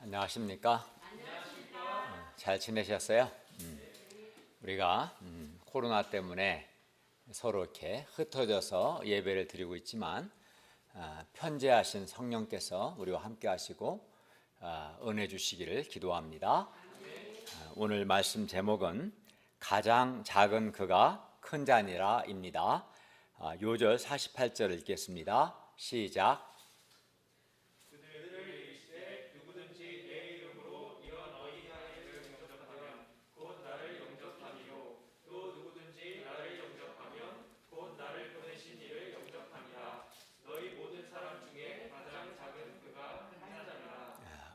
안녕하십니까? 잘 지내셨어요? 우리가 코로나 때문에 서로 이렇게 흩어져서 예배를 드리고 있지만 편재하신 성령께서 우리와 함께 하시고 은혜 주시기를 기도합니다. 오늘 말씀 제목은 가장 작은 그가 큰 자니라입니다. 요절 48절을 읽겠습니다. 시작.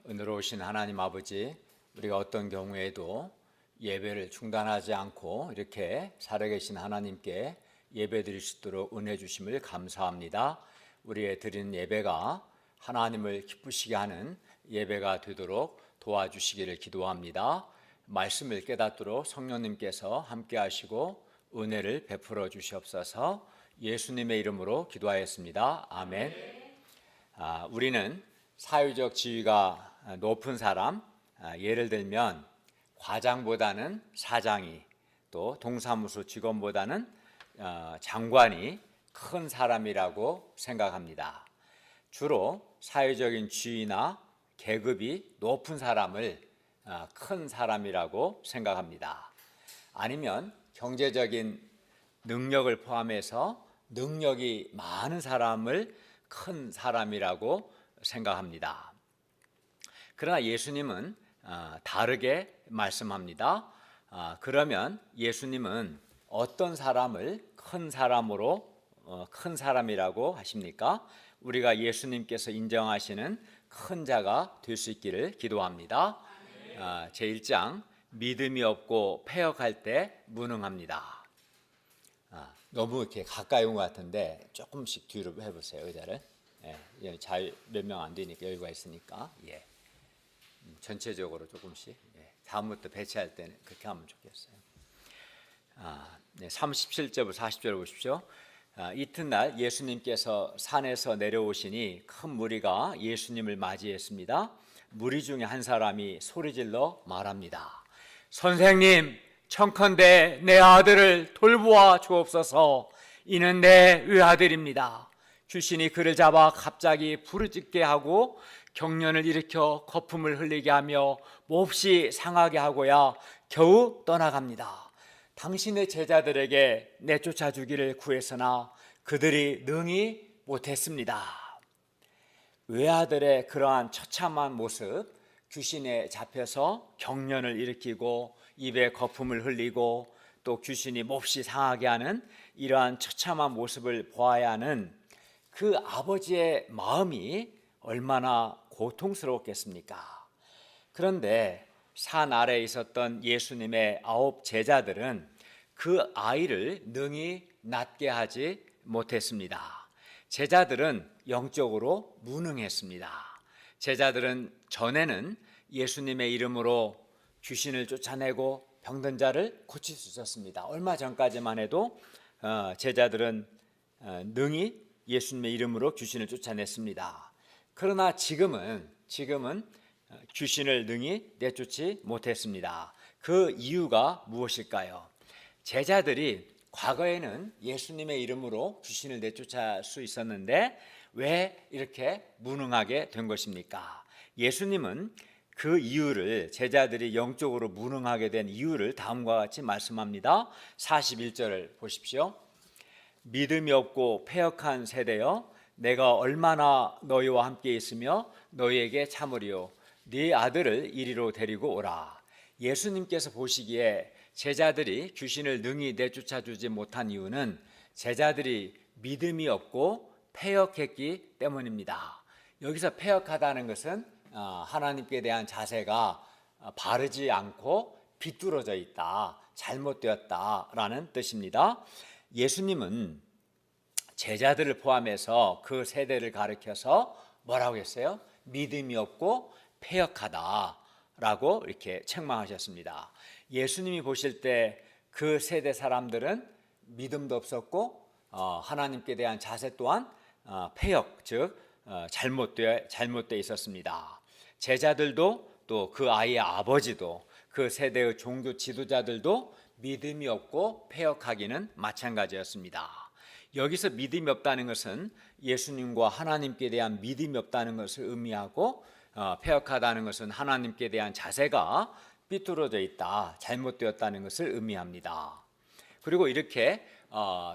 은혜로우신 하나님 아버지, 우리가 어떤 경우에도 예배를 중단하지 않고 이렇게 살아계신 하나님께 예배 드릴 수 있도록 은혜 주심을 감사합니다. 우리의 드리는 예배가 하나님을 기쁘시게 하는 예배가 되도록 도와주시기를 기도합니다. 말씀을 깨닫도록 성령님께서 함께 하시고 은혜를 베풀어 주시옵소서. 예수님의 이름으로 기도하였습니다. 아멘. 우리는 사회적 지위가 높은 사람, 예를 들면 과장보다는 사장이, 또 동사무소 직원보다는 장관이 큰 사람이라고 생각합니다. 주로 사회적인 지위나 계급이 높은 사람을 큰 사람이라고 생각합니다. 아니면 경제적인 능력을 포함해서 능력이 많은 사람을 큰 사람이라고 생각합니다. 그러나 예수님은 다르게 말씀합니다. 그러면 예수님은 어떤 사람을 큰 사람이라고 하십니까? 우리가 예수님께서 인정하시는 큰 자가 될 수 있기를 기도합니다. 제1장 믿음이 없고 패역할 때 무능합니다. 너무 이렇게 가까이 온 것 같은데 조금씩 뒤로 해보세요. 의자를. 잘 몇 명 안 되니까 여유가 있으니까. 전체적으로 조금씩. 다음부터 배치할 때는 그렇게 하면 좋겠어요. 37절부터 40절 보십시오. 이튿날 예수님께서 산에서 내려오시니 큰 무리가 예수님을 맞이했습니다. 무리 중에 한 사람이 소리질러 말합니다. 선생님, 청컨대 내 아들을 돌보아 주옵소서. 이는 내 외아들입니다. 귀신이 그를 잡아 갑자기 부르짖게 하고 경련을 일으켜 거품을 흘리게 하며 몹시 상하게 하고야 겨우 떠나갑니다. 당신의 제자들에게 내쫓아 주기를 구했으나 그들이 능히 못했습니다. 외아들의 그러한 처참한 모습, 귀신에 잡혀서 경련을 일으키고 입에 거품을 흘리고 또 귀신이 몹시 상하게 하는 이러한 처참한 모습을 보아야 하는 그 아버지의 마음이 얼마나 고통스러웠겠습니까? 그런데 산 아래에 있었던 예수님의 9 제자들은 그 아이를 능히 낫게 하지 못했습니다. 제자들은 영적으로 무능했습니다. 제자들은 전에는 예수님의 이름으로 귀신을 쫓아내고 병든 자를 고칠 수 있었습니다. 얼마 전까지만 해도 제자들은 능히 예수님의 이름으로 귀신을 쫓아냈습니다. 그러나 지금은 귀신을 능히 내쫓지 못했습니다. 그 이유가 무엇일까요? 제자들이 과거에는 예수님의 이름으로 귀신을 내쫓을 수 있었는데 왜 이렇게 무능하게 된 것입니까? 예수님은 그 이유를, 제자들이 영적으로 무능하게 된 이유를 다음과 같이 말씀합니다. 41절을 보십시오. 믿음이 없고 패역한 세대여, 내가 얼마나 너희와 함께 있으며 너희에게 참으리요. 네 아들을 이리로 데리고 오라. 예수님께서 보시기에 제자들이 귀신을 능히 내쫓아 주지 못한 이유는 제자들이 믿음이 없고 패역했기 때문입니다. 여기서 패역하다는 것은 하나님께 대한 자세가 바르지 않고 비뚤어져 있다, 잘못되었다라는 뜻입니다. 예수님은 제자들을 포함해서 그 세대를 가리켜서 뭐라고 했어요? 믿음이 없고 패역하다라고 이렇게 책망하셨습니다. 예수님이 보실 때 그 세대 사람들은 믿음도 없었고 하나님께 대한 자세 또한 패역, 즉 잘못되어 있었습니다. 제자들도 또 그 아이의 아버지도 그 세대의 종교 지도자들도 믿음이 없고 패역하기는 마찬가지였습니다. 여기서 믿음이 없다는 것은 예수님과 하나님께 대한 믿음이 없다는 것을 의미하고, 패역하다는 것은 하나님께 대한 자세가 삐뚤어져 있다, 잘못되었다는 것을 의미합니다. 그리고 이렇게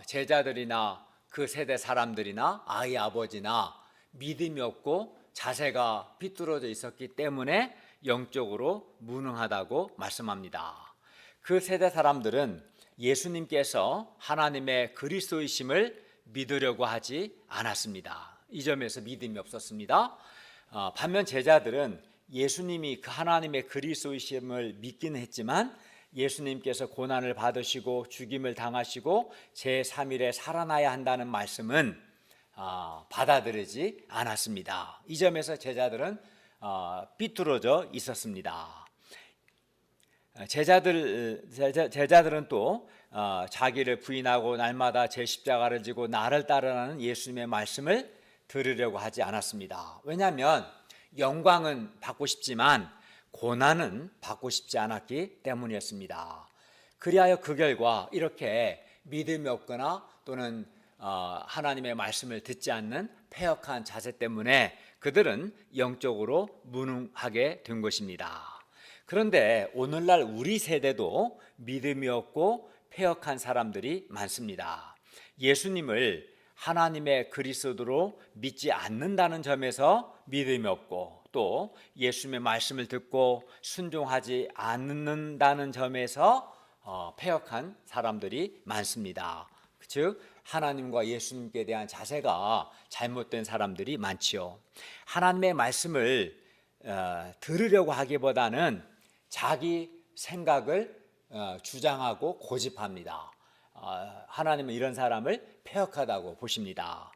제자들이나 그 세대 사람들이나 아이 아버지나 믿음이 없고 자세가 삐뚤어져 있었기 때문에 영적으로 무능하다고 말씀합니다. 그 세대 사람들은 예수님께서 하나님의 그리스도이심을 믿으려고 하지 않았습니다. 이 점에서 믿음이 없었습니다. 반면 제자들은 예수님이 그 하나님의 그리스도이심을 믿기는 했지만 예수님께서 고난을 받으시고 죽임을 당하시고 제3일에 살아나야 한다는 말씀은 받아들이지 않았습니다. 이 점에서 제자들은 삐뚤어져 있었습니다. 제자들은 또 자기를 부인하고 날마다 제 십자가를 지고 나를 따르라는 예수님의 말씀을 들으려고 하지 않았습니다. 왜냐하면 영광은 받고 싶지만 고난은 받고 싶지 않았기 때문이었습니다. 그리하여 그 결과 이렇게 믿음이 없거나 또는 하나님의 말씀을 듣지 않는 패역한 자세 때문에 그들은 영적으로 무능하게 된 것입니다. 그런데 오늘날 우리 세대도 믿음이 없고 패역한 사람들이 많습니다. 예수님을 하나님의 그리스도로 믿지 않는다는 점에서 믿음이 없고, 또 예수님의 말씀을 듣고 순종하지 않는다는 점에서 패역한 사람들이 많습니다. 즉 하나님과 예수님께 대한 자세가 잘못된 사람들이 많지요. 하나님의 말씀을 들으려고 하기보다는 자기 생각을 주장하고 고집합니다. 하나님은 이런 사람을 패역하다고 보십니다.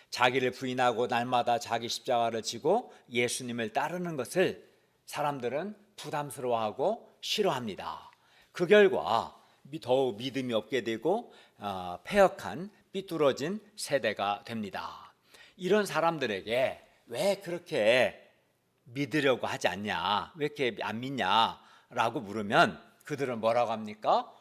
자기를 부인하고 날마다 자기 십자가를 지고 예수님을 따르는 것을 사람들은 부담스러워하고 싫어합니다. 그 결과 더욱 믿음이 없게 되고 패역한 삐뚤어진 세대가 됩니다. 이런 사람들에게 왜 그렇게 믿으려고 하지 않냐, 왜 이렇게 안 믿냐 라고 물으면 그들은 뭐라고 합니까?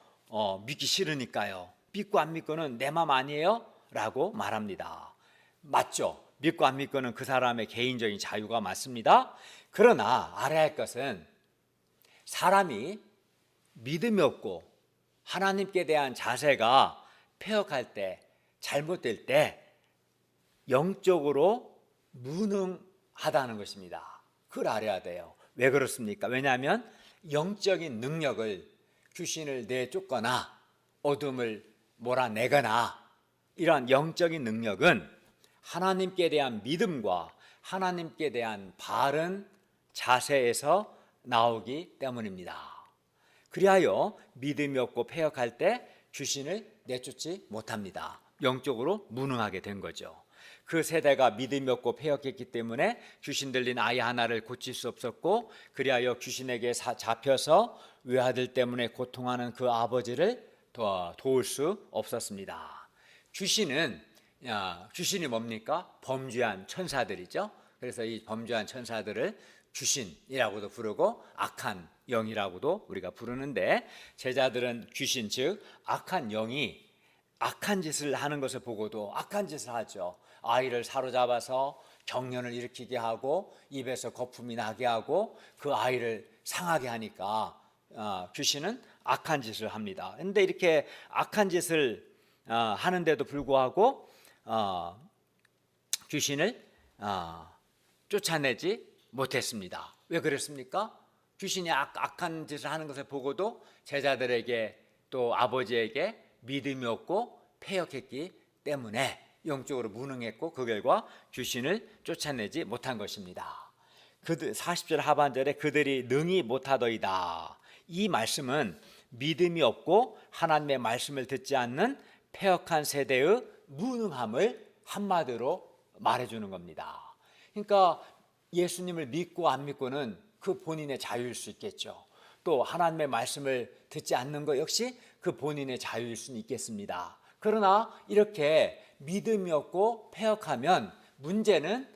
믿기 싫으니까요. 믿고 안 믿고는 내 맘 아니에요? 라고 말합니다. 맞죠? 믿고 안 믿고는 그 사람의 개인적인 자유가 맞습니다. 그러나 알아야 할 것은 사람이 믿음이 없고 하나님께 대한 자세가 패역할 때, 잘못될 때 영적으로 무능하다는 것입니다. 그걸 알아야 돼요. 왜 그렇습니까? 왜냐하면 영적인 능력을, 귀신을 내쫓거나 어둠을 몰아내거나 이러한 영적인 능력은 하나님께 대한 믿음과 하나님께 대한 바른 자세에서 나오기 때문입니다. 그리하여 믿음이 없고 패역할 때 귀신을 내쫓지 못합니다. 영적으로 무능하게 된 거죠. 그 세대가 믿음이 없고 패역했기 때문에 귀신 들린 아이 하나를 고칠 수 없었고, 그리하여 귀신에게 잡혀서 외아들 때문에 고통하는 그 아버지를 도울 수 없었습니다. 귀신이 뭡니까? 범죄한 천사들이죠. 그래서 이 범죄한 천사들을 귀신이라고도 부르고 악한 영이라고도 우리가 부르는데, 제자들은 귀신, 즉 악한 영이 악한 짓을 하는 것을 보고도 악한 짓을 하죠. 아이를 사로잡아서 경련을 일으키게 하고 입에서 거품이 나게 하고 그 아이를 상하게 하니까 귀신은 악한 짓을 합니다. 그런데 이렇게 악한 짓을 하는데도 불구하고 귀신을 쫓아내지 못했습니다. 왜 그랬습니까? 귀신이 악한 짓을 하는 것을 보고도 제자들에게 또 아버지에게 믿음이 없고 패역했기 때문에 영적으로 무능했고, 그 결과 귀신을 쫓아내지 못한 것입니다. 40절 하반절에 그들이 능히 못하더이다. 이 말씀은 믿음이 없고 하나님의 말씀을 듣지 않는 패역한 세대의 무능함을 한마디로 말해주는 겁니다. 그러니까 예수님을 믿고 안 믿고는 그 본인의 자유일 수 있겠죠. 또 하나님의 말씀을 듣지 않는 것 역시 그 본인의 자유일 수는 있겠습니다. 그러나 이렇게 믿음이 없고 패역하면 문제는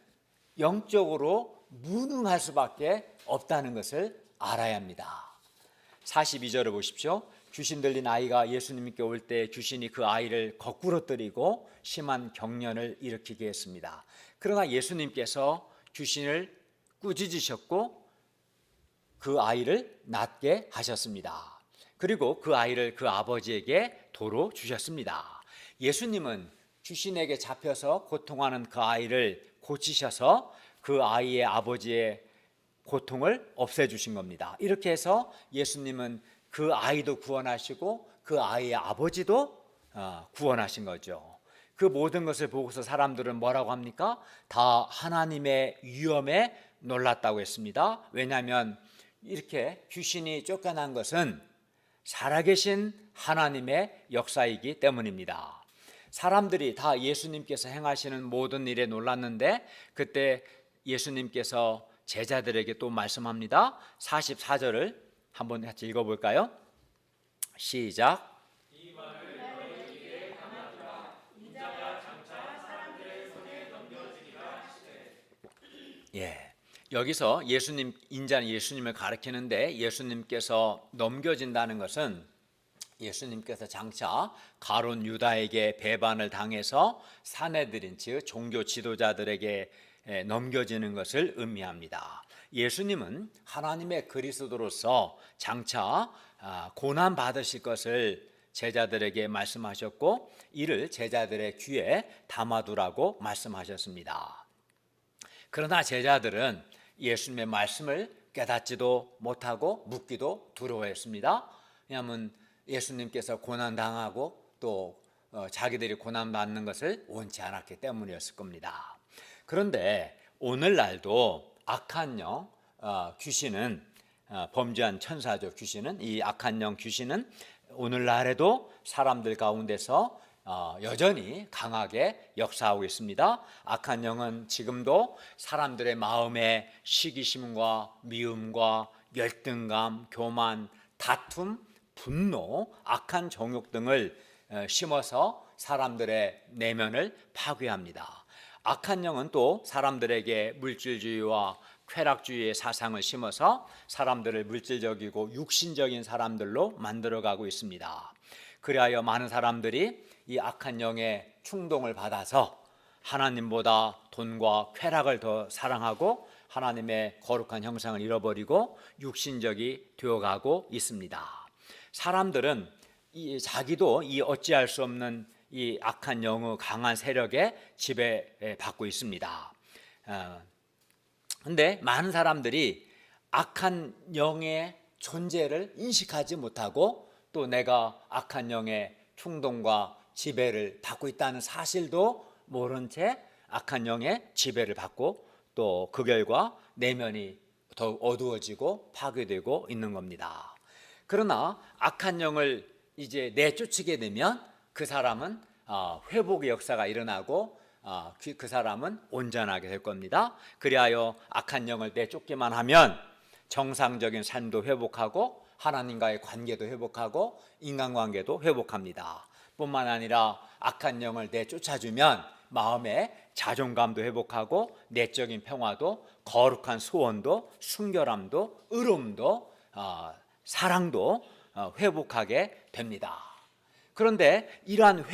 영적으로 무능할 수밖에 없다는 것을 알아야 합니다. 42절을 보십시오. 귀신 들린 아이가 예수님께 올 때 귀신이 그 아이를 거꾸로 때리고 심한 경련을 일으키게 했습니다. 그러나 예수님께서 귀신을 꾸짖으셨고 그 아이를 낫게 하셨습니다. 그리고 그 아이를 그 아버지에게 도로 주셨습니다. 예수님은 귀신에게 잡혀서 고통하는 그 아이를 고치셔서 그 아이의 아버지의 고통을 없애주신 겁니다. 이렇게 해서 예수님은 그 아이도 구원하시고 그 아이의 아버지도 구원하신 거죠. 그 모든 것을 보고서 사람들은 뭐라고 합니까? 다 하나님의 위엄에 놀랐다고 했습니다. 왜냐하면 이렇게 귀신이 쫓겨난 것은 살아계신 하나님의 역사이기 때문입니다. 사람들이 다 예수님께서 행하시는 모든 일에 놀랐는데 그때 예수님께서 제자들에게 또 말씀합니다. 44절을 한번 같이 읽어볼까요? 시작. 예, 여기서 인자는 예수님을 가리키는데 예수님께서 넘겨진다는 것은 예수님께서 장차 가룟 유다에게 배반을 당해서 사내들인 즉 종교 지도자들에게 넘겨지는 것을 의미합니다. 예수님은 하나님의 그리스도로서 장차 고난 받으실 것을 제자들에게 말씀하셨고 이를 제자들의 귀에 담아두라고 말씀하셨습니다. 그러나 제자들은 예수님의 말씀을 깨닫지도 못하고 묻기도 두려워했습니다. 왜냐하면 예수님께서 고난당하고 또 자기들이 고난받는 것을 원치 않았기 때문이었을 겁니다. 그런데 오늘날도 악한 영, 귀신은 범죄한 천사죠. 귀신은 이 악한 영 귀신은 오늘날에도 사람들 가운데서 여전히 강하게 역사하고 있습니다. 악한 영은 지금도 사람들의 마음에 시기심과 미움과 열등감, 교만, 다툼, 분노, 악한 정욕 등을 심어서 사람들의 내면을 파괴합니다. 악한 영은 또 사람들에게 물질주의와 쾌락주의의 사상을 심어서 사람들을 물질적이고 육신적인 사람들로 만들어가고 있습니다. 그리하여 많은 사람들이 이 악한 영의 충동을 받아서 하나님보다 돈과 쾌락을 더 사랑하고 하나님의 거룩한 형상을 잃어버리고 육신적이 되어가고 있습니다. 사람들은 자기도 이 어찌할 수 없는 이 악한 영의 강한 세력에 지배받고 있습니다. 그런데 많은 사람들이 악한 영의 존재를 인식하지 못하고 또 내가 악한 영의 충동과 지배를 받고 있다는 사실도 모른 채 악한 영의 지배를 받고 또 그 결과 내면이 더욱 어두워지고 파괴되고 있는 겁니다. 그러나 악한 영을 이제 내쫓게 되면 그 사람은 회복의 역사가 일어나고 그 사람은 온전하게 될 겁니다. 그리하여 악한 영을 내쫓기만 하면 정상적인 삶도 회복하고 하나님과의 관계도 회복하고 인간관계도 회복합니다. 뿐만 아니라 악한 영을 내쫓아주면 마음의 자존감도 회복하고 내적인 평화도 거룩한 소원도 순결함도 의로움도 사랑도 회복하게 됩니다. 그런데 이러한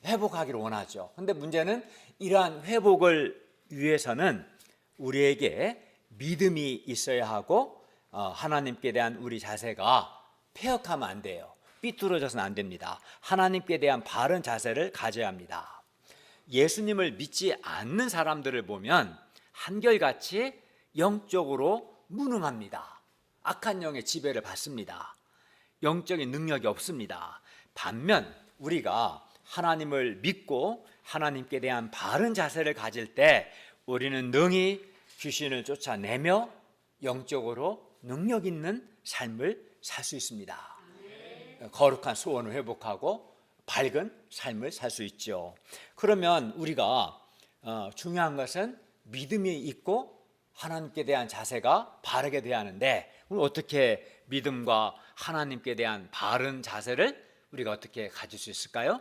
회복하기를 원하죠. 그런데 문제는 이러한 회복을 위해서는 우리에게 믿음이 있어야 하고 하나님께 대한 우리 자세가 폐역하면 안 돼요. 삐뚤어져서는 안 됩니다. 하나님께 대한 바른 자세를 가져야 합니다. 예수님을 믿지 않는 사람들을 보면 한결같이 영적으로 무능합니다. 악한 영의 지배를 받습니다. 영적인 능력이 없습니다. 반면 우리가 하나님을 믿고 하나님께 대한 바른 자세를 가질 때 우리는 능히 귀신을 쫓아내며 영적으로 능력 있는 삶을 살 수 있습니다. 거룩한 소원을 회복하고 밝은 삶을 살 수 있죠. 그러면 우리가 중요한 것은 믿음이 있고 하나님께 대한 자세가 바르게 돼야 하는데 어떻게 믿음과 하나님께 대한 바른 자세를 우리가 어떻게 가질 수 있을까요?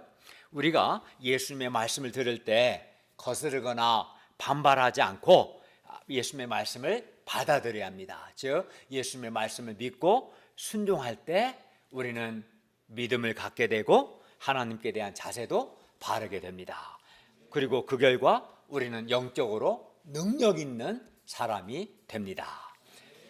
우리가 예수님의 말씀을 들을 때 거스르거나 반발하지 않고 예수님의 말씀을 받아들여야 합니다. 즉 예수님의 말씀을 믿고 순종할 때 우리는 믿음을 갖게 되고 하나님께 대한 자세도 바르게 됩니다. 그리고 그 결과 우리는 영적으로 능력 있는 사람이 됩니다.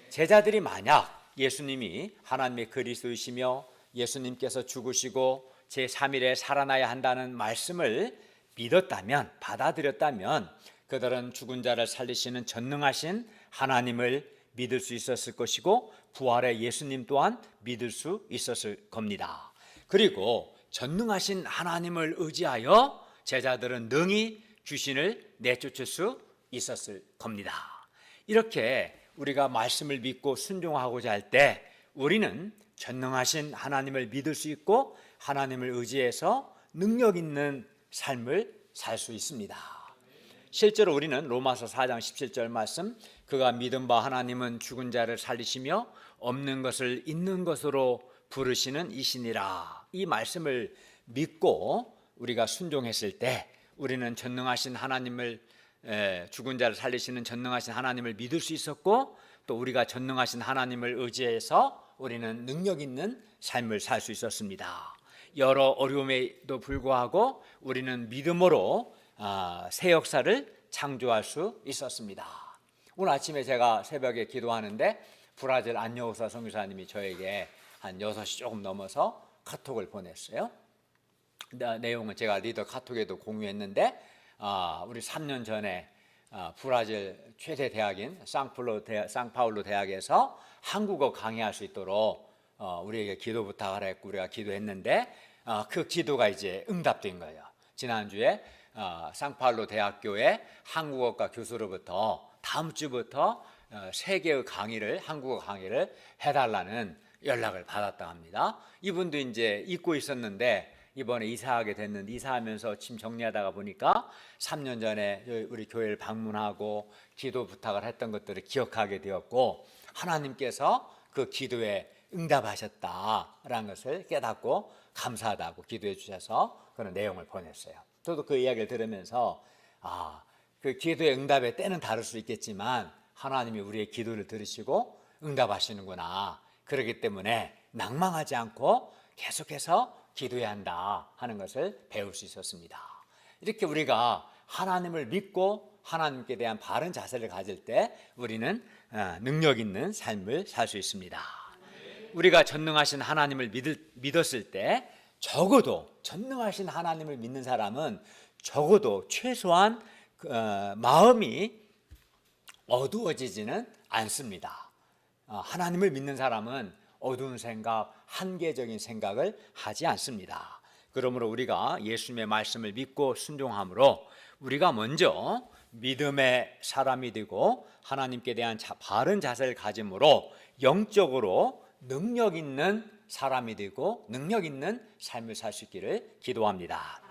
제자들이 만약 예수님이 하나님의 그리스도이시며 예수님께서 죽으시고 제3일에 살아나야 한다는 말씀을 믿었다면, 받아들였다면 그들은 죽은 자를 살리시는 전능하신 하나님을 믿을 수 있었을 것이고 부활의 예수님 또한 믿을 수 있었을 겁니다. 그리고 전능하신 하나님을 의지하여 제자들은 능히 귀신을 내쫓을 수 있었을 겁니다. 이렇게 우리가 말씀을 믿고 순종하고자 할 때 우리는 전능하신 하나님을 믿을 수 있고 하나님을 의지해서 능력 있는 삶을 살 수 있습니다. 실제로 우리는 로마서 4장 17절 말씀, 그가 믿은 바 하나님은 죽은 자를 살리시며 없는 것을 있는 것으로 부르시는 이시니라, 이 말씀을 믿고 우리가 순종했을 때 우리는 전능하신 하나님을, 죽은 자를 살리시는 전능하신 하나님을 믿을 수 있었고 또 우리가 전능하신 하나님을 의지해서 우리는 능력 있는 삶을 살 수 있었습니다. 여러 어려움에도 불구하고 우리는 믿음으로 새 역사를 창조할 수 있었습니다. 오늘 아침에 제가 새벽에 기도하는데 브라질 안여우사 선교사님이 저에게 한 6시 조금 넘어서 카톡을 보냈어요. 내용은 제가 리더 카톡에도 공유했는데 우리 3년 전에 브라질 최대 대학인 상파울루 대학에서 한국어 강의할 수 있도록 우리에게 기도 부탁을 했고 우리가 기도했는데 그 기도가 이제 응답된 거예요. 지난주에 상파울루 대학교의 한국어과 교수로부터 다음 주부터 세계의 강의를, 한국어 강의를 해달라는 연락을 받았다 합니다. 이분도 이제 잊고 있었는데 이번에 이사하게 됐는데 이사하면서 짐 정리하다가 보니까 3년 전에 우리 교회를 방문하고 기도 부탁을 했던 것들을 기억하게 되었고 하나님께서 그 기도에 응답하셨다라는 것을 깨닫고 감사하다고 기도해 주셔서 그런 내용을 보냈어요. 저도 그 이야기를 들으면서 그 기도의 응답의 때는 다를 수 있겠지만 하나님이 우리의 기도를 들으시고 응답하시는구나. 그렇기 때문에 낭망하지 않고 계속해서 기도해야 한다 하는 것을 배울 수 있었습니다. 이렇게 우리가 하나님을 믿고 하나님께 대한 바른 자세를 가질 때 우리는 능력 있는 삶을 살 수 있습니다. 우리가 전능하신 하나님을 믿었을 때 적어도 전능하신 하나님을 믿는 사람은 적어도 최소한 마음이 어두워지지는 않습니다. 하나님을 믿는 사람은 어두운 생각, 한계적인 생각을 하지 않습니다. 그러므로 우리가 예수님의 말씀을 믿고 순종함으로 우리가 먼저 믿음의 사람이 되고 하나님께 대한 바른 자세를 가짐으로 영적으로 능력 있는 사람이 되고 능력 있는 삶을 살 수 있기를 기도합니다.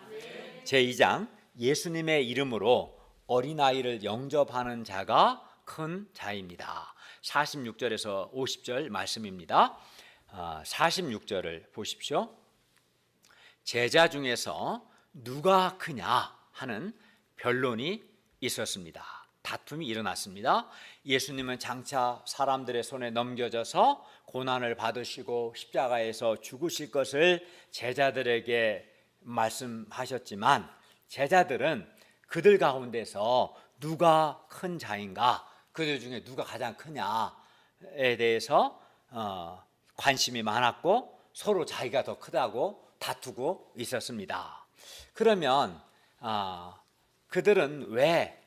제2장 예수님의 이름으로 어린아이를 영접하는 자가 큰 자입니다. 46절에서 50절 말씀입니다. 46절을 보십시오. 제자 중에서 누가 크냐 하는 변론이 있었습니다. 다툼이 일어났습니다. 예수님은 장차 사람들의 손에 넘겨져서 고난을 받으시고 십자가에서 죽으실 것을 제자들에게 말씀하셨지만 제자들은 그들 가운데서 누가 큰 자인가, 그들 중에 누가 가장 크냐에 대해서 관심이 많았고 서로 자기가 더 크다고 다투고 있었습니다. 그러면 그들은 왜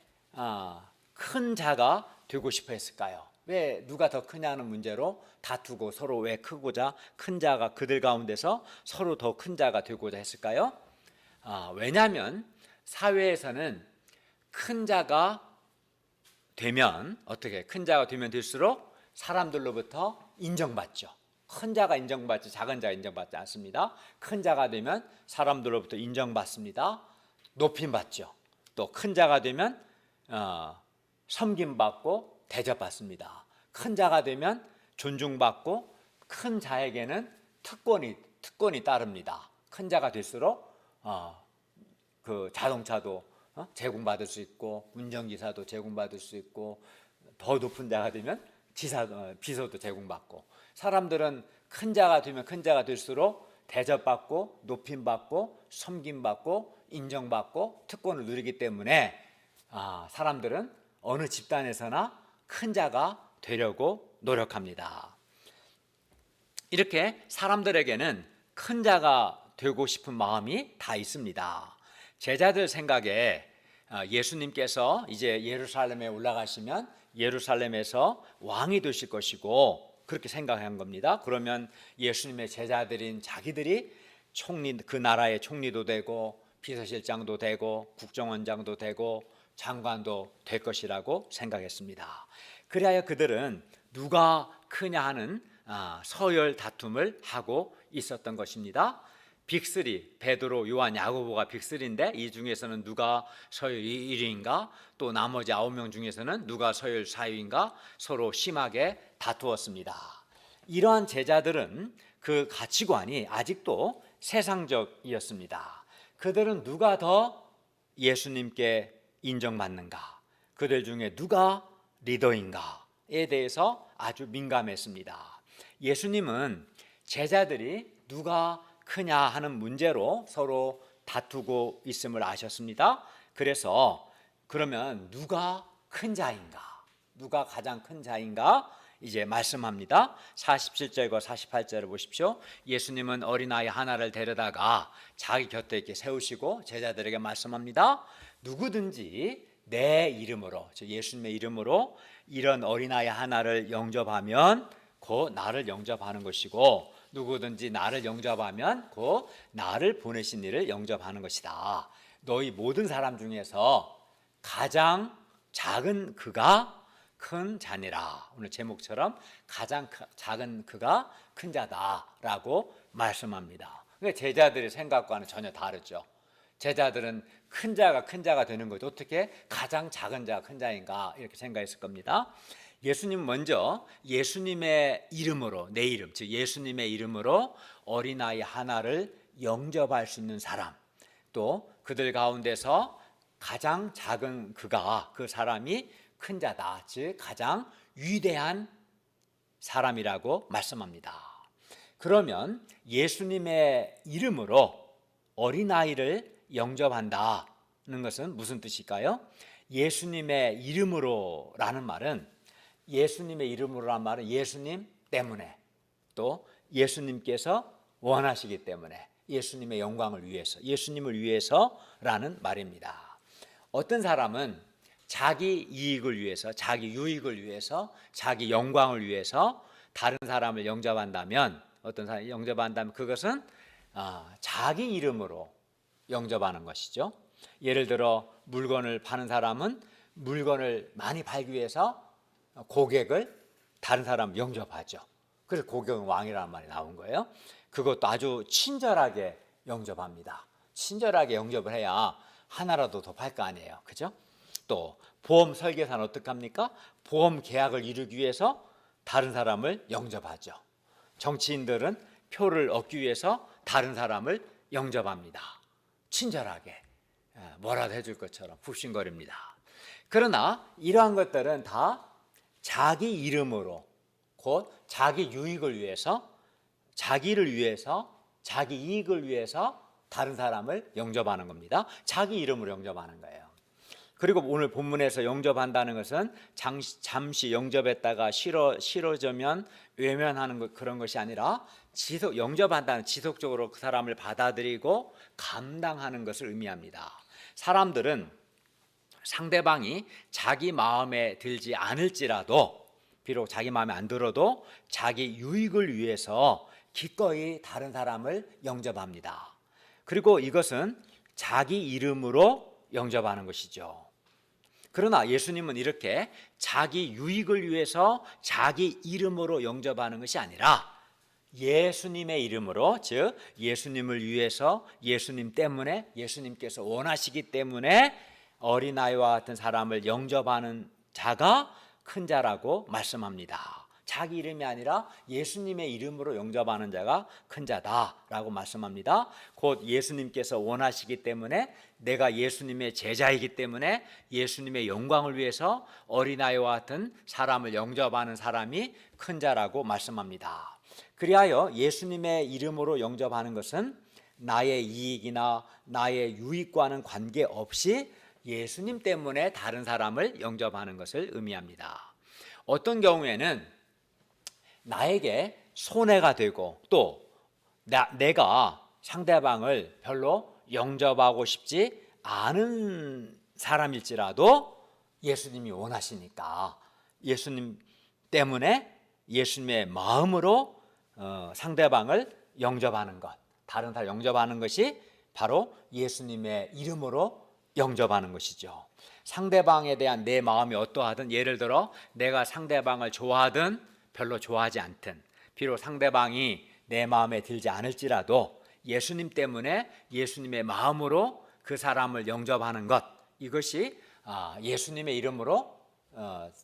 큰 자가 되고 싶어 했을까요? 왜 누가 더 크냐는 문제로 다투고 서로 왜 크고자 큰 자가 그들 가운데서 서로 더 큰 자가 되고자 했을까요? 왜냐하면 사회에서는 큰 자가 되면 어떻게 큰 자가 되면 될수록 사람들로부터 인정받죠. 큰 자가 인정받지 작은 자가 인정받지 않습니다. 큰 자가 되면 사람들로부터 인정받습니다. 높임받죠. 또 큰 자가 되면 섬김받고 대접받습니다. 큰 자가 되면 존중받고 큰 자에게는 특권이 따릅니다. 큰 자가 될수록 그 자동차도 제공받을 수 있고, 운전기사도 제공받을 수 있고, 더 높은 자가 되면 비서도 제공받고, 사람들은 큰 자가 되면 큰 자가 될수록 대접받고 높임받고 섬김받고 인정받고 특권을 누리기 때문에 사람들은 어느 집단에서나 큰 자가 되려고 노력합니다. 이렇게 사람들에게는 큰 자가 되고 싶은 마음이 다 있습니다. 제자들 생각에 예수님께서 이제 예루살렘에 올라가시면 예루살렘에서 왕이 되실 것이고 그렇게 생각한 겁니다. 그러면 예수님의 제자들인 자기들이 그 나라의 총리도 되고 비서실장도 되고 국정원장도 되고 장관도 될 것이라고 생각했습니다. 그래야 그들은 누가 크냐 하는 서열 다툼을 하고 있었던 것입니다. 빅3, 베드로, 요한, 야고보가 빅3인데 이 중에서는 누가 서열 1위인가, 또 나머지 9명 중에서는 누가 서열 4위인가 서로 심하게 다투었습니다. 이러한 제자들은 그 가치관이 아직도 세상적이었습니다. 그들은 누가 더 예수님께 인정받는가, 그들 중에 누가 리더인가에 대해서 아주 민감했습니다. 예수님은 제자들이 누가 크냐 하는 문제로 서로 다투고 있음을 아셨습니다. 그래서 그러면 누가 큰 자인가, 누가 가장 큰 자인가 이제 말씀합니다. 47절과 48절을 보십시오. 예수님은 어린아이 하나를 데려다가 자기 곁에 이렇게 세우시고 제자들에게 말씀합니다. 누구든지 내 이름으로, 즉 예수님의 이름으로 이런 어린아이 하나를 영접하면 곧 나를 영접하는 것이고, 누구든지 나를 영접하면 곧 나를 보내신 이를 영접하는 것이다. 너희 모든 사람 중에서 가장 작은 그가 큰 자니라. 오늘 제목처럼 가장 작은 그가 큰 자다라고 말씀합니다. 그러니까 제자들의 생각과는 전혀 다르죠. 제자들은 큰 자가 되는 거죠. 어떻게 가장 작은 자가 큰 자인가 이렇게 생각했을 겁니다. 예수님 먼저 예수님의 이름으로, 내 이름, 즉 예수님의 이름으로 어린아이 하나를 영접할 수 있는 사람, 또 그들 가운데서 가장 작은 그가, 그 사람이 큰 자다, 즉 가장 위대한 사람이라고 말씀합니다. 그러면 예수님의 이름으로 어린아이를 영접한다는 것은 무슨 뜻일까요? 예수님의 이름으로라는 말은, 예수님의 이름으로란 말은 예수님 때문에, 또 예수님께서 원하시기 때문에, 예수님의 영광을 위해서, 예수님을 위해서라는 말입니다. 어떤 사람은 자기 이익을 위해서, 자기 유익을 위해서, 자기 영광을 위해서 다른 사람을 영접한다면, 어떤 사람을 영접한다면 그것은 자기 이름으로 영접하는 것이죠. 예를 들어 물건을 파는 사람은 물건을 많이 팔기 위해서 고객을 다른 사람 영접하죠. 그래서 고객은 왕이라는 말이 나온 거예요. 그것도 아주 친절하게 영접합니다. 친절하게 영접을 해야 하나라도 더 팔 거 아니에요. 그죠? 또 보험 설계사는 어떻게 합니까? 보험 계약을 이루기 위해서 다른 사람을 영접하죠. 정치인들은 표를 얻기 위해서 다른 사람을 영접합니다. 친절하게 뭐라도 해줄 것처럼 굽신거립니다. 그러나 이러한 것들은 다 자기 이름으로, 곧 자기 유익을 위해서, 자기를 위해서, 자기 이익을 위해서 다른 사람을 영접하는 겁니다. 자기 이름으로 영접하는 거예요. 그리고 오늘 본문에서 영접한다는 것은 잠시 영접했다가 싫어지면 외면하는 그런 것이 아니라 영접한다는 지속적으로 그 사람을 받아들이고 감당하는 것을 의미합니다. 사람들은 상대방이 자기 마음에 들지 않을지라도, 비록 자기 마음에 안 들어도 자기 유익을 위해서 기꺼이 다른 사람을 영접합니다. 그리고 이것은 자기 이름으로 영접하는 것이죠. 그러나 예수님은 이렇게 자기 유익을 위해서 자기 이름으로 영접하는 것이 아니라 예수님의 이름으로, 즉 예수님을 위해서, 예수님 때문에, 예수님께서 원하시기 때문에 어린아이와 같은 사람을 영접하는 자가 큰 자라고 말씀합니다. 자기 이름이 아니라 예수님의 이름으로 영접하는 자가 큰 자다라고 말씀합니다. 곧 예수님께서 원하시기 때문에, 내가 예수님의 제자이기 때문에 예수님의 영광을 위해서 어린아이와 같은 사람을 영접하는 사람이 큰 자라고 말씀합니다. 그리하여 예수님의 이름으로 영접하는 것은 나의 이익이나 나의 유익과는 관계없이 예수님 때문에 다른 사람을 영접하는 것을 의미합니다. 어떤 경우에는 나에게 손해가 되고 또 내가 상대방을 별로 영접하고 싶지 않은 사람일지라도 예수님이 원하시니까 예수님 때문에 예수님의 마음으로 상대방을 영접하는 것, 다른 사람 영접하는 것이 바로 예수님의 이름으로 영접하는 것이죠. 상대방에 대한 내 마음이 어떠하든, 예를 들어 내가 상대방을 좋아하든 별로 좋아하지 않든, 비록 상대방이 내 마음에 들지 않을지라도 예수님 때문에 예수님의 마음으로 그 사람을 영접하는 것, 이것이 예수님의 이름으로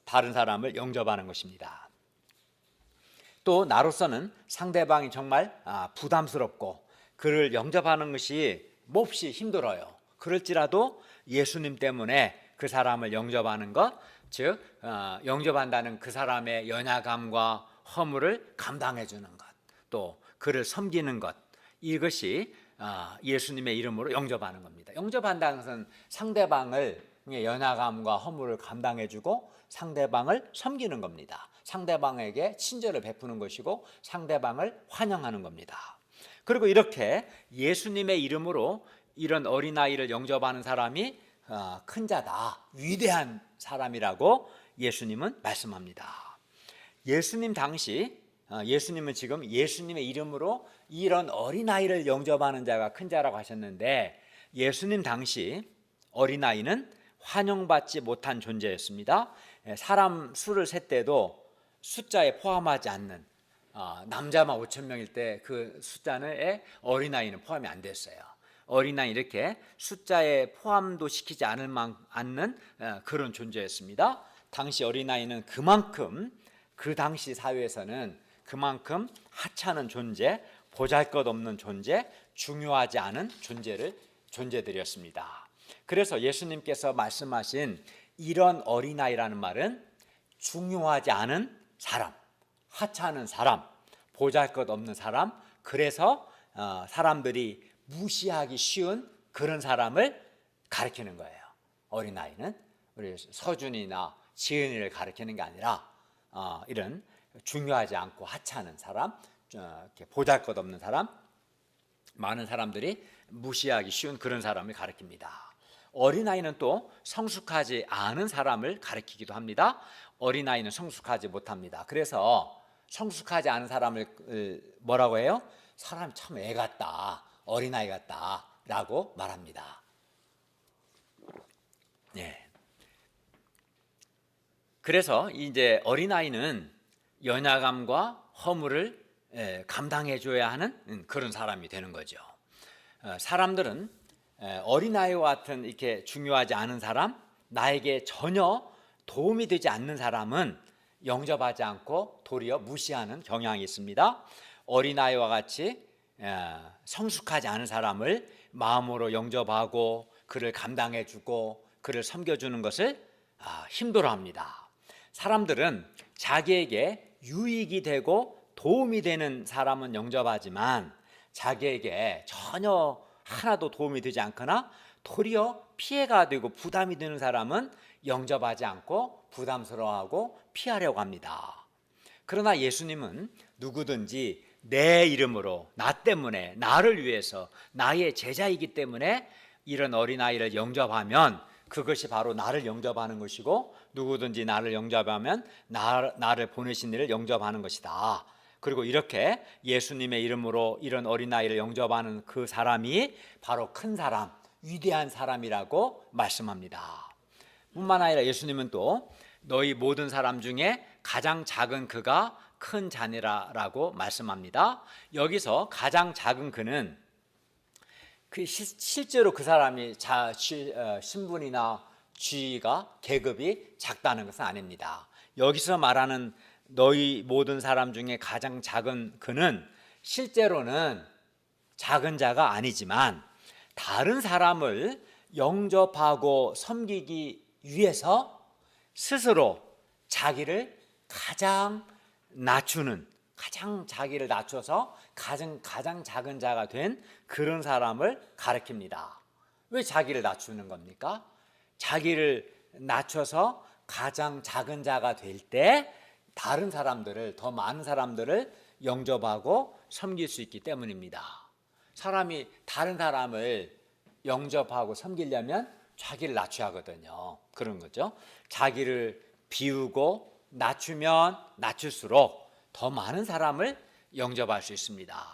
다른 사람을 영접하는 것입니다. 또 나로서는 상대방이 정말 부담스럽고 그를 영접하는 것이 몹시 힘들어요. 그럴지라도 예수님 때문에 그 사람을 영접하는 것, 즉 영접한다는 그 사람의 연약함과 허물을 감당해 주는 것, 또 그를 섬기는 것, 이것이 예수님의 이름으로 영접하는 겁니다. 영접한다는 것은 상대방을 연약함과 허물을 감당해 주고 상대방을 섬기는 겁니다. 상대방에게 친절을 베푸는 것이고 상대방을 환영하는 겁니다. 그리고 이렇게 예수님의 이름으로 이런 어린아이를 영접하는 사람이 큰 자다, 위대한 사람이라고 예수님은 말씀합니다. 예수님 당시, 예수님은 지금 예수님의 이름으로 이런 어린아이를 영접하는 자가 큰 자라고 하셨는데, 예수님 당시 어린아이는 환영받지 못한 존재였습니다. 사람 수를 셀 때도 숫자에 포함하지 않는, 남자만 5천 명일 때 그 숫자에 어린아이는 포함이 안 됐어요. 어린아이 이렇게 숫자에 포함도 시키지 않는 그런 존재였습니다. 당시 어린아이는 그만큼, 그 당시 사회에서는 그만큼 하찮은 존재, 보잘것없는 존재, 중요하지 않은 존재들이었습니다. 그래서 예수님께서 말씀하신 이런 어린아이라는 말은 중요하지 않은 사람, 하찮은 사람, 보잘것없는 사람, 그래서 사람들이 무시하기 쉬운 그런 사람을 가리키는 거예요. 어린아이는 우리 서준이나 지은이를 가리키는 게 아니라 이런 중요하지 않고 하찮은 사람, 보잘것없는 사람, 많은 사람들이 무시하기 쉬운 그런 사람을 가리킵니다. 어린아이는 또 성숙하지 않은 사람을 가리키기도 합니다. 어린아이는 성숙하지 못합니다. 그래서 성숙하지 않은 사람을 뭐라고 해요? 사람이 참 애 같다, 어린아이 같다 라고 말합니다. 네. 그래서 이제 어린아이는 연약함과 허물을 감당해 줘야 하는 그런 사람이 되는 거죠. 사람들은 어린아이와 같은 이렇게 중요하지 않은 사람, 나에게 전혀 도움이 되지 않는 사람은 영접하지 않고 도리어 무시하는 경향이 있습니다. 어린아이와 같이 성숙하지 않은 사람을 마음으로 영접하고 그를 감당해주고 그를 섬겨주는 것을 힘들어합니다. 사람들은 자기에게 유익이 되고 도움이 되는 사람은 영접하지만 자기에게 전혀 하나도 도움이 되지 않거나 도리어 피해가 되고 부담이 되는 사람은 영접하지 않고 부담스러워하고 피하려고 합니다. 그러나 예수님은 누구든지 내 이름으로, 나 때문에, 나를 위해서, 나의 제자이기 때문에 이런 어린아이를 영접하면 그것이 바로 나를 영접하는 것이고, 누구든지 나를 영접하면 나를 보내신 이를 영접하는 것이다. 그리고 이렇게 예수님의 이름으로 이런 어린아이를 영접하는 그 사람이 바로 큰 사람, 위대한 사람이라고 말씀합니다. 뿐만 아니라 예수님은 또 너희 모든 사람 중에 가장 작은 그가 큰 자니라라고 말씀합니다. 여기서 가장 작은 그는 실제로 그 사람이 신분이나 지위가 계급이 작다는 것은 아닙니다. 여기서 말하는 너희 모든 사람 중에 가장 작은 그는 실제로는 작은 자가 아니지만 다른 사람을 영접하고 섬기기 위해서 스스로 자기를 가장 낮추는, 가장 자기를 낮춰서 가장 작은 자가 된 그런 사람을 가리킵니다. 왜 자기를 낮추는 겁니까? 자기를 낮춰서 가장 작은 자가 될 때 다른 사람들을, 더 많은 사람들을 영접하고 섬길 수 있기 때문입니다. 사람이 다른 사람을 영접하고 섬기려면 자기를 낮춰야 하거든요. 그런 거죠. 자기를 비우고 낮추면 낮출수록 더 많은 사람을 영접할 수 있습니다.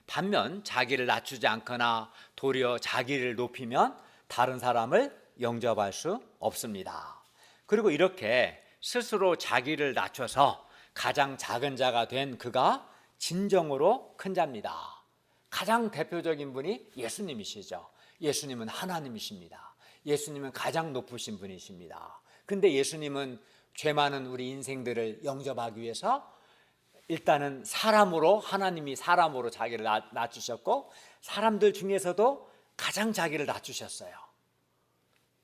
반면 자기를 낮추지 않거나 도리어 자기를 높이면 다른 사람을 영접할 수 없습니다. 그리고 이렇게 스스로 자기를 낮춰서 가장 작은 자가 된 그가 진정으로 큰 자입니다. 가장 대표적인 분이 예수님이시죠. 예수님은 하나님이십니다. 예수님은 가장 높으신 분이십니다. 근데 예수님은 죄 많은 우리 인생들을 영접하기 위해서 일단은 사람으로, 하나님이 사람으로 자기를 낮추셨고 사람들 중에서도 가장 자기를 낮추셨어요.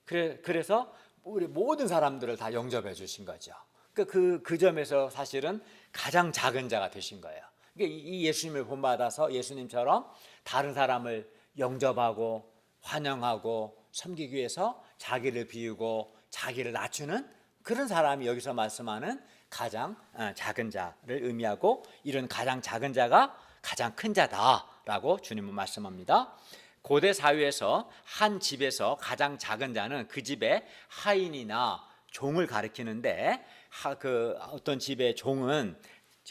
그래서 우리 모든 사람들을 다 영접해 주신 거죠. 그 점에서 사실은 가장 작은 자가 되신 거예요. 이 예수님을 본받아서 예수님처럼 다른 사람을 영접하고 환영하고 섬기기 위해서 자기를 비우고 자기를 낮추는 그런 사람이 여기서 말씀하는 가장 작은 자를 의미하고, 이런 가장 작은 자가 가장 큰 자다라고 주님은 말씀합니다. 고대 사회에서 한 집에서 가장 작은 자는 그 집의 하인이나 종을 가리키는데, 어떤 집의 종은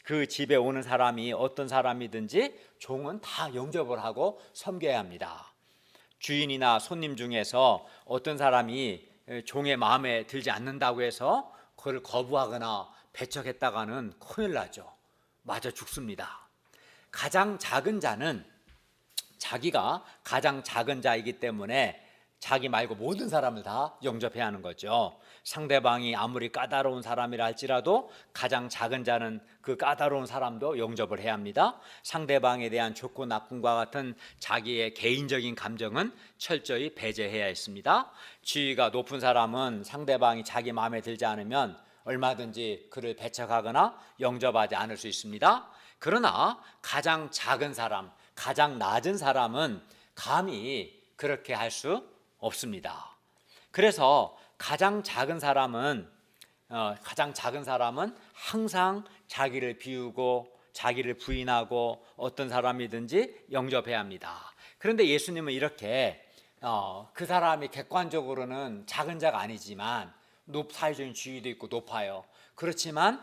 그 집에 오는 사람이 어떤 사람이든지 종은 다 영접을 하고 섬겨야 합니다. 주인이나 손님 중에서 어떤 사람이 종의 마음에 들지 않는다고 해서 그걸 거부하거나 배척했다가는 큰일 나죠. 맞아 죽습니다. 가장 작은 자는 자기가 가장 작은 자이기 때문에 자기 말고 모든 사람을 다 영접해야 하는 거죠. 상대방이 아무리 까다로운 사람이라 할지라도 가장 작은 자는 그 까다로운 사람도 영접을 해야 합니다. 상대방에 대한 좋고 나쁨과 같은 자기의 개인적인 감정은 철저히 배제해야 했습니다. 지위가 높은 사람은 상대방이 자기 마음에 들지 않으면 얼마든지 그를 배척하거나 영접하지 않을 수 있습니다. 그러나 가장 작은 사람, 가장 낮은 사람은 감히 그렇게 할 수 없습니다. 그래서 가장 작은 사람은 항상 자기를 비우고 자기를 부인하고 어떤 사람이든지 영접해야 합니다. 그런데 예수님은 이렇게 그 사람이 객관적으로는 작은 자가 아니지만 사회적인 지위도 있고 높아요. 그렇지만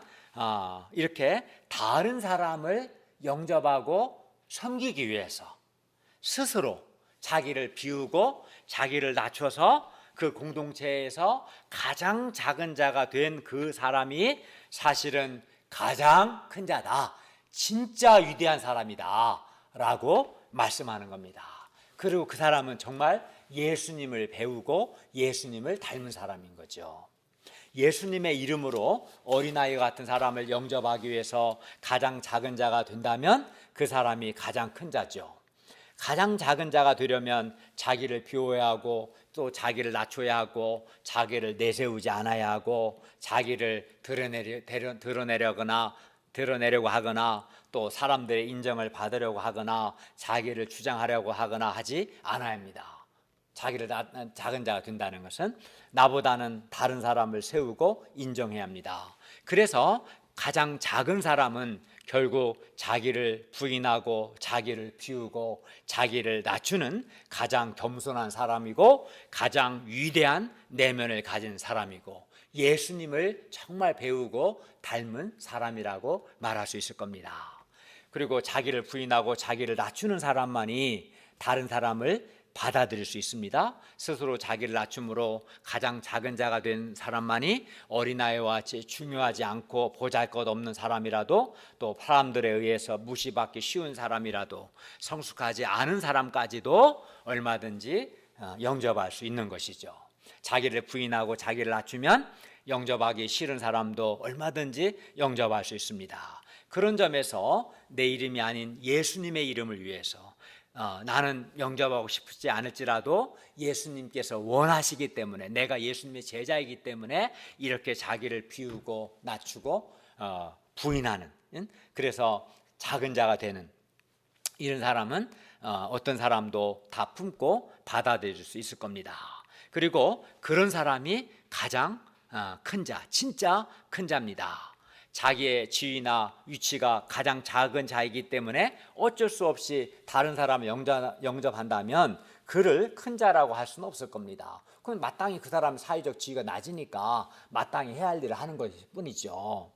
이렇게 다른 사람을 영접하고 섬기기 위해서 스스로 자기를 비우고 자기를 낮춰서 그 공동체에서 가장 작은 자가 된 그 사람이 사실은 가장 큰 자다, 진짜 위대한 사람이다 라고 말씀하는 겁니다. 그리고 그 사람은 정말 예수님을 배우고 예수님을 닮은 사람인 거죠. 예수님의 이름으로 어린아이 같은 사람을 영접하기 위해서 가장 작은 자가 된다면 그 사람이 가장 큰 자죠. 가장 작은 자가 되려면 자기를 비워야 하고 또 자기를 낮춰야 하고 자기를 내세우지 않아야 하고 자기를 드러내려고 하거나 또 사람들의 인정을 받으려고 하거나 자기를 주장하려고 하거나 하지 않아야 합니다. 자기를 작은 자가 된다는 것은 나보다는 다른 사람을 세우고 인정해야 합니다. 그래서 가장 작은 사람은 결국 자기를 부인하고 자기를 비우고 자기를 낮추는 가장 겸손한 사람이고 가장 위대한 내면을 가진 사람이고 예수님을 정말 배우고 닮은 사람이라고 말할 수 있을 겁니다. 그리고 자기를 부인하고 자기를 낮추는 사람만이 다른 사람을 받아들일 수 있습니다. 스스로 자기를 낮춤으로 가장 작은 자가 된 사람만이 어린아이와 같이 중요하지 않고 보잘것없는 사람이라도 또 사람들에 의해서 무시받기 쉬운 사람이라도 성숙하지 않은 사람까지도 얼마든지 영접할 수 있는 것이죠. 자기를 부인하고 자기를 낮추면 영접하기 싫은 사람도 얼마든지 영접할 수 있습니다. 그런 점에서 내 이름이 아닌 예수님의 이름을 위해서 나는 영접하고 싶지 않을지라도 예수님께서 원하시기 때문에, 내가 예수님의 제자이기 때문에 이렇게 자기를 비우고 낮추고 부인하는, 그래서 작은 자가 되는 이런 사람은 어떤 사람도 다 품고 받아들일 수 있을 겁니다. 그리고 그런 사람이 가장 큰 자, 진짜 큰 자입니다. 자기의 지위나 위치가 가장 작은 자이기 때문에 어쩔 수 없이 다른 사람을 영접한다면 그를 큰 자라고 할 수는 없을 겁니다. 그럼 마땅히 그 사람 사회적 지위가 낮으니까 마땅히 해야 할 일을 하는 것일 뿐이죠.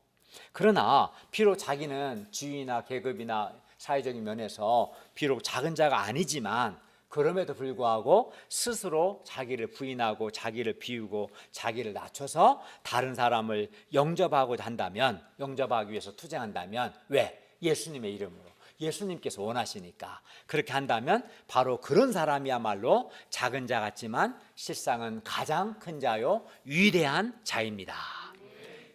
그러나 비록 자기는 지위나 계급이나 사회적인 면에서 비록 작은 자가 아니지만 그럼에도 불구하고 스스로 자기를 부인하고 자기를 비우고 자기를 낮춰서 다른 사람을 영접하고자 한다면, 영접하기 위해서 투쟁한다면, 왜? 예수님의 이름으로, 예수님께서 원하시니까 그렇게 한다면 바로 그런 사람이야말로 작은 자 같지만 실상은 가장 큰 자요 위대한 자입니다.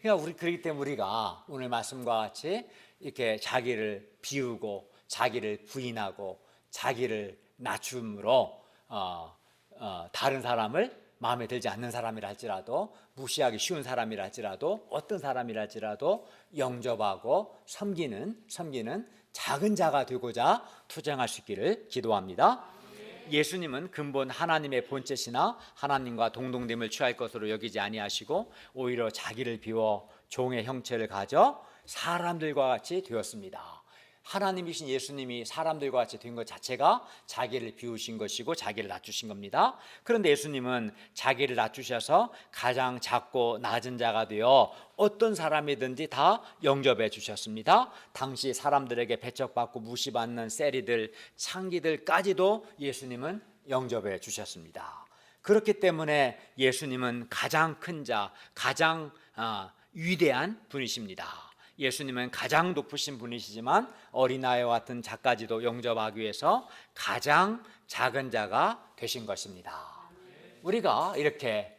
그러니까 그렇기 때문에 우리가 오늘 말씀과 같이 이렇게 자기를 비우고 자기를 부인하고 자기를 낮춤으로 다른 사람을 마음에 들지 않는 사람이라 할지라도, 무시하기 쉬운 사람이라 할지라도, 어떤 사람이라 할지라도 영접하고 섬기는 작은 자가 되고자 투쟁할 수 있기를 기도합니다. 예수님은 근본 하나님의 본체시나 하나님과 동등됨을 취할 것으로 여기지 아니하시고 오히려 자기를 비워 종의 형체를 가져 사람들과 같이 되었습니다. 하나님이신 예수님이 사람들과 같이 된 것 자체가 자기를 비우신 것이고 자기를 낮추신 겁니다. 그런데 예수님은 자기를 낮추셔서 가장 작고 낮은 자가 되어 어떤 사람이든지 다 영접해 주셨습니다. 당시 사람들에게 배척받고 무시받는 세리들, 창기들까지도 예수님은 영접해 주셨습니다. 그렇기 때문에 예수님은 가장 큰 자, 가장 위대한 분이십니다. 예수님은 가장 높으신 분이시지만 어린아이와 같은 자까지도 영접하기 위해서 가장 작은 자가 되신 것입니다. 우리가 이렇게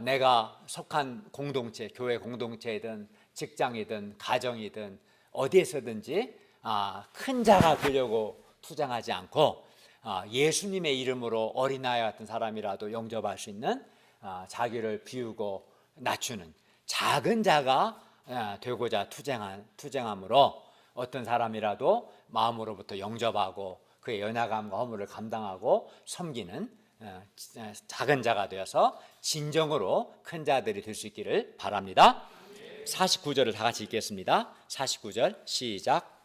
내가 속한 공동체, 교회 공동체이든 직장이든 가정이든 어디에서든지 큰 자가 되려고 투쟁하지 않고 예수님의 이름으로 어린아이 같은 사람이라도 영접할 수 있는, 자기를 비우고 낮추는 작은 자가 되고자 투쟁함으로 어떤 사람이라도 마음으로부터 영접하고 그의 연약함과 허물을 감당하고 섬기는 작은 자가 되어서 진정으로 큰 자들이 될 수 있기를 바랍니다. 49절을 다 같이 읽겠습니다. 49절 시작.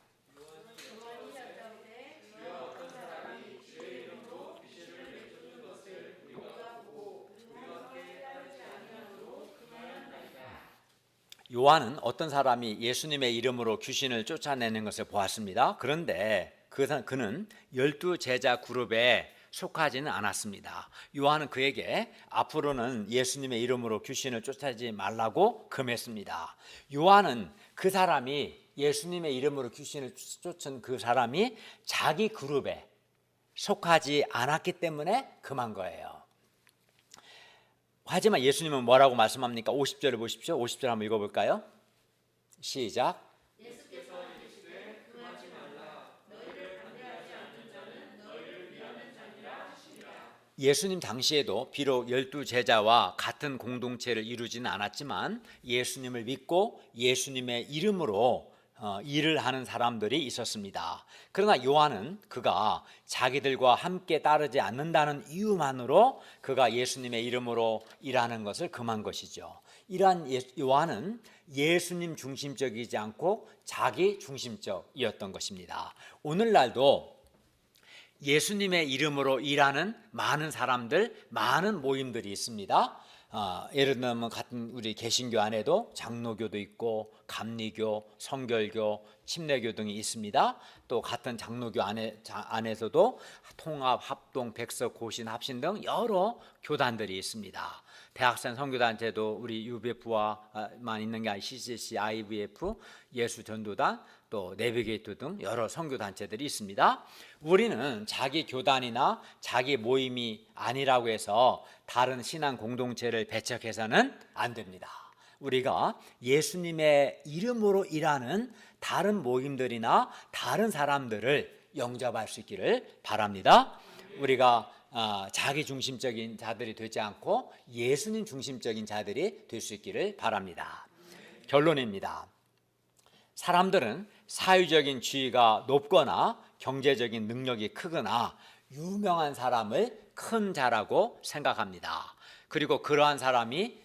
요한은 어떤 사람이 예수님의 이름으로 귀신을 쫓아내는 것을 보았습니다. 그런데 그는 12 제자 그룹에 속하지는 않았습니다. 요한은 그에게 앞으로는 예수님의 이름으로 귀신을 쫓아내지 말라고 금했습니다. 요한은 그 사람이 예수님의 이름으로 귀신을 쫓은 그 사람이 자기 그룹에 속하지 않았기 때문에 금한 거예요. 하지만 예수님은 뭐라고 말씀합니까? 50절을 보십시오. 50절 한번 읽어볼까요? 시작. 예수께서 이르시되 금하지 말라. 너희를 반대하지 않는 자는 너희를 위하는 자니라 하시니라. 예수님 당시에도 비록 12 제자와 같은 공동체를 이루지는 않았지만 예수님을 믿고 예수님의 이름으로 일을 하는 사람들이 있었습니다. 그러나 요한은 그가 자기들과 함께 따르지 않는다는 이유만으로 그가 예수님의 이름으로 일하는 것을 금한 것이죠. 이러한 요한은 예수님 중심적이지 않고 자기 중심적이었던 것입니다. 오늘날도 예수님의 이름으로 일하는 많은 사람들, 많은 모임들이 있습니다. 예를 들면 같은 우리 개신교 안에도 장로교도 있고 감리교, 성결교, 침례교 등이 있습니다. 또 같은 장로교 안에서도 통합, 합동, 백석, 고신, 합신 등 여러 교단들이 있습니다. 대학생 선교단체도 우리 UBF만 있는 게 아니라 CCC, IVF, 예수전도단, 또 내비게이터 등 여러 선교단체들이 있습니다. 우리는 자기 교단이나 자기 모임이 아니라고 해서 다른 신앙 공동체를 배척해서는 안 됩니다. 우리가 예수님의 이름으로 일하는 다른 모임들이나 다른 사람들을 영접할 수 있기를 바랍니다. 우리가 자기 중심적인 자들이 되지 않고 예수님 중심적인 자들이 될 수 있기를 바랍니다. 결론입니다. 사람들은 사회적인 지위가 높거나 경제적인 능력이 크거나 유명한 사람을 큰 자라고 생각합니다. 그리고 그러한 사람이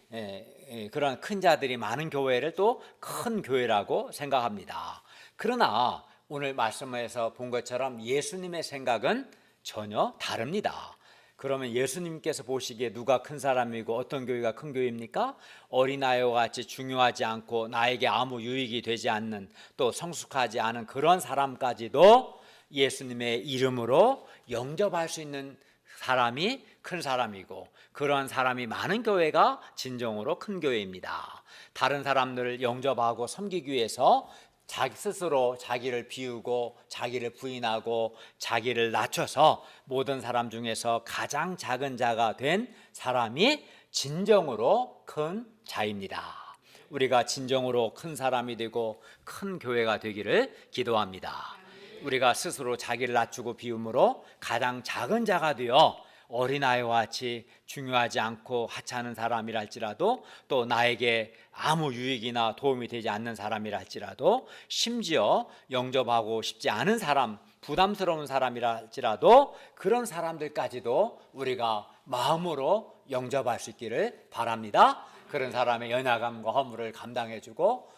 그런 큰 자들이 많은 교회를 또 큰 교회라고 생각합니다. 그러나 오늘 말씀에서 본 것처럼 예수님의 생각은 전혀 다릅니다. 그러면 예수님께서 보시기에 누가 큰 사람이고 어떤 교회가 큰 교회입니까? 어린아이와 같이 중요하지 않고 나에게 아무 유익이 되지 않는, 또 성숙하지 않은 그런 사람까지도 예수님의 이름으로 영접할 수 있는 사람이 큰 사람이고, 그러한 사람이 많은 교회가 진정으로 큰 교회입니다. 다른 사람들을 영접하고 섬기기 위해서 자기 스스로 자기를 비우고 자기를 부인하고 자기를 낮춰서 모든 사람 중에서 가장 작은 자가 된 사람이 진정으로 큰 자입니다. 우리가 진정으로 큰 사람이 되고 큰 교회가 되기를 기도합니다. 우리가 스스로 자기를 낮추고 비움으로 가장 작은 자가 되어 어린아이와 같이 중요하지 않고 하찮은 사람이라 할지라도, 또 나에게 아무 유익이나 도움이 되지 않는 사람이라 할지라도, 심지어 영접하고 싶지 않은 사람, 부담스러운 사람이라 할지라도 그런 사람들까지도 우리가 마음으로 영접할 수 있기를 바랍니다. 그런 사람의 연약함과 허물을 감당해주고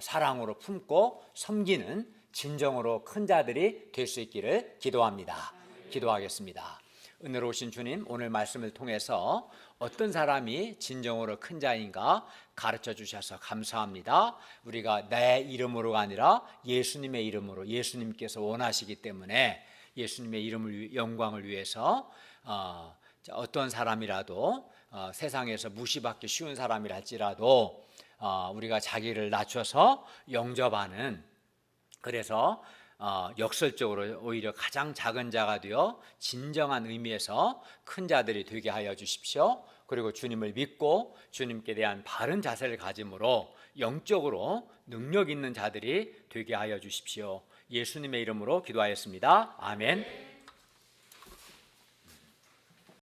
사랑으로 품고 섬기는 진정으로 큰 자들이 될 수 있기를 기도합니다. 기도하겠습니다. 은혜로우신 주님, 오늘 말씀을 통해서 어떤 사람이 진정으로 큰 자인가 가르쳐 주셔서 감사합니다. 우리가 내 이름으로가 아니라 예수님의 이름으로, 예수님께서 원하시기 때문에 예수님의 이름을, 영광을 위해서 어떤 사람이라도 세상에서 무시받기 쉬운 사람이라 할지라도 우리가 자기를 낮춰서 영접하는, 그래서 역설적으로 오히려 가장 작은 자가 되어 진정한 의미에서 큰 자들이 되게 하여 주십시오. 그리고 주님을 믿고 주님께 대한 바른 자세를 가짐으로 영적으로 능력 있는 자들이 되게 하여 주십시오. 예수님의 이름으로 기도하였습니다. 아멘.